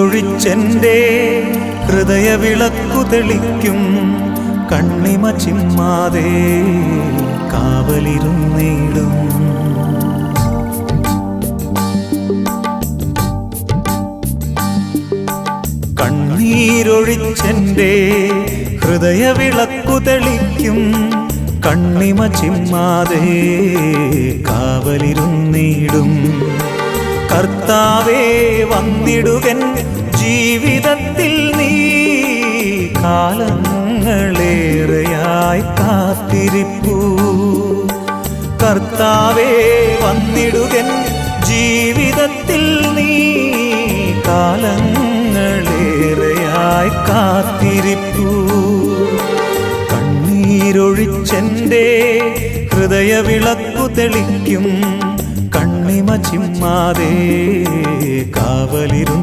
കണ്ണീരൊഴിച്ചെൻ്റെ ഹൃദയവിളക്കു തെളിക്കും കണ്ണിമ ചിമ്മാതെ കാവലിരുന്നിടും. കണ്ണീരൊഴിച്ചെൻ്റെ ഹൃദയവിളക്കു തെളിക്കും കണ്ണിമ ചിമ്മാതെ കാവലിരുന്നിടും. കർത്താവേ വന്നിടുകൻ ജീവിതത്തിൽ നീ, കാലങ്ങളേറെയായി കാത്തിരിപ്പൂ. കർത്താവേ വന്നിടുകൻ ജീവിതത്തിൽ നീ, കാലങ്ങളേറെയായി കാത്തിരിപ്പൂ. കണ്ണീരൊഴിച്ചെൻ്റെ ഹൃദയവിളക്കു തെളിക്കും കണ്ണിമ ചിമ്മാതെ കാവലിരുന്നു.